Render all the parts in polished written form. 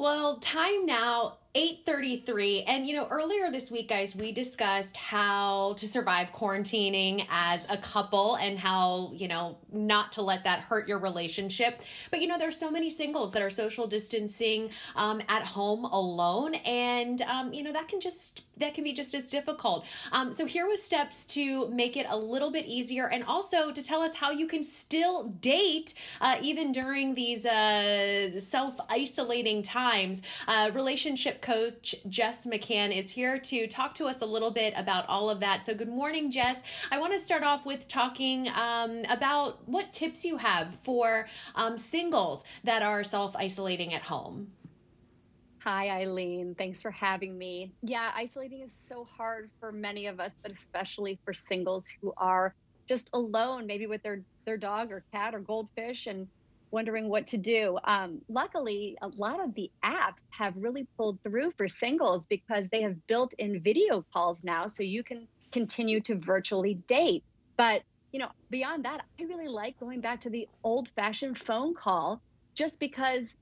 Well, time now 8:33, and earlier this week, guys, we discussed how to survive quarantining as a couple and how not to let that hurt your relationship. But there's so many singles that are social distancing at home alone, and that can be just as difficult. So here with steps to make it a little bit easier, and also to tell us how you can still date even during these self-isolating times. Relationship coach Jess McCann is here to talk to us a little bit about all of that. So good morning, Jess. I want to start off with talking about what tips you have for singles that are self-isolating at home. Hi, Eileen. Thanks for having me. Yeah, isolating is so hard for many of us, but especially for singles who are just alone, maybe with their dog or cat or goldfish and wondering what to do. Luckily, a lot of the apps have really pulled through for singles because they have built in video calls now, so you can continue to virtually date. But beyond that, I really like going back to the old-fashioned phone call just because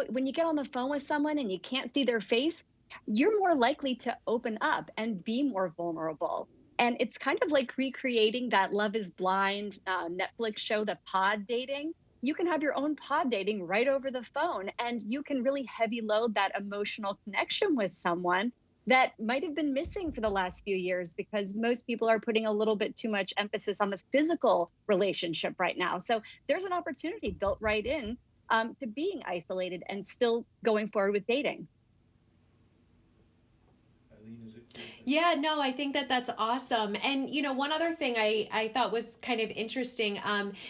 when you get on the phone with someone and you can't see their face, you're more likely to open up and be more vulnerable. And it's kind of like recreating that Love is Blind Netflix show, the pod dating. You can have your own pod dating right over the phone, and you can really heavy load that emotional connection with someone that might have been missing for the last few years because most people are putting a little bit too much emphasis on the physical relationship right now. So there's an opportunity built right in to being isolated and still going forward with dating. Yeah, no, I think that that's awesome. And one other thing I thought was kind of interesting.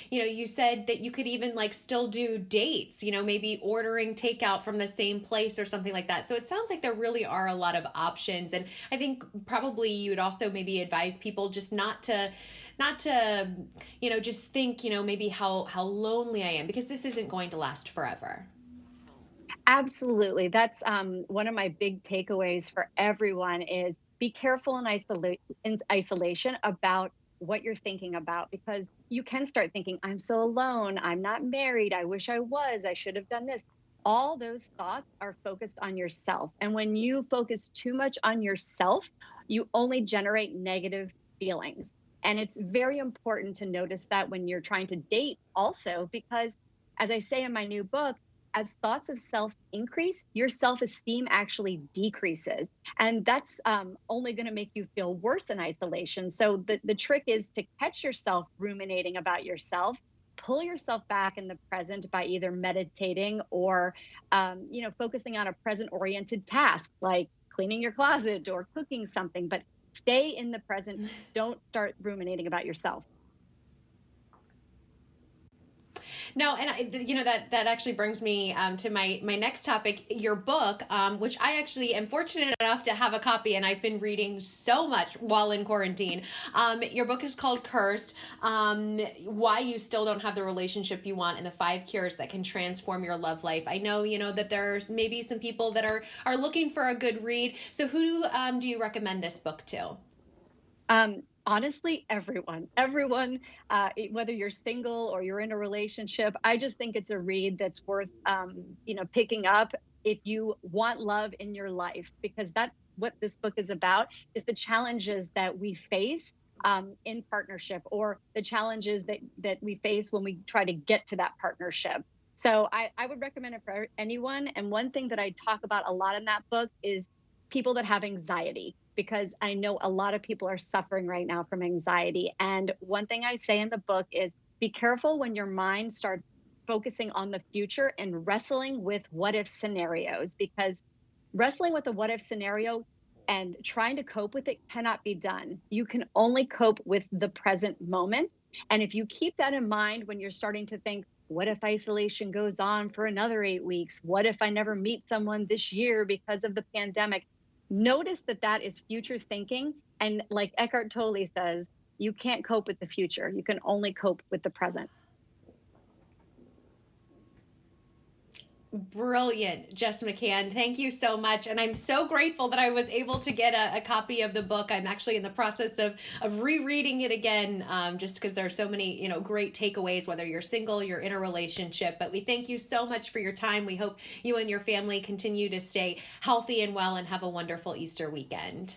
You said that you could even like still do dates. Maybe ordering takeout from the same place or something like that. So it sounds like there really are a lot of options. And I think probably you would also maybe advise people just not to just think maybe how lonely I am, because this isn't going to last forever. Absolutely. That's one of my big takeaways for everyone is be careful in isolation about what you're thinking about because you can start thinking, I'm so alone, I'm not married, I wish I was, I should have done this. All those thoughts are focused on yourself. And when you focus too much on yourself, you only generate negative feelings. And it's very important to notice that when you're trying to date also, because as I say in my new book, as thoughts of self increase, your self esteem actually decreases. And that's only going to make you feel worse in isolation. So the trick is to catch yourself ruminating about yourself. Pull yourself back in the present by either meditating or, focusing on a present oriented task like cleaning your closet or cooking something. But stay in the present. Don't start ruminating about yourself. No, and that actually brings me to my next topic, your book, which I actually am fortunate enough to have a copy, and I've been reading so much while in quarantine. Your book is called Cursed: Why You Still Don't Have the Relationship You Want, and the 5 Cures That Can Transform Your Love Life. I know that there's maybe some people that are looking for a good read. So who do you recommend this book to? Honestly, everyone, whether you're single or you're in a relationship, I just think it's a read that's worth, picking up if you want love in your life, because that's what this book is about, is the challenges that we face in partnership or the challenges that we face when we try to get to that partnership. So I would recommend it for anyone. And one thing that I talk about a lot in that book is people that have anxiety because I know a lot of people are suffering right now from anxiety. And one thing I say in the book is be careful when your mind starts focusing on the future and wrestling with what if scenarios, because wrestling with a what if scenario and trying to cope with it cannot be done. You can only cope with the present moment. And if you keep that in mind when you're starting to think, what if isolation goes on for another 8 weeks? What if I never meet someone this year because of the pandemic? Notice that that is future thinking. And like Eckhart Tolle says, you can't cope with the future. You can only cope with the present. Brilliant, Jess McCann. Thank you so much. And I'm so grateful that I was able to get a copy of the book. I'm actually in the process of rereading it again, just because there are so many, great takeaways, whether you're single, you're in a relationship. But we thank you so much for your time. We hope you and your family continue to stay healthy and well and have a wonderful Easter weekend.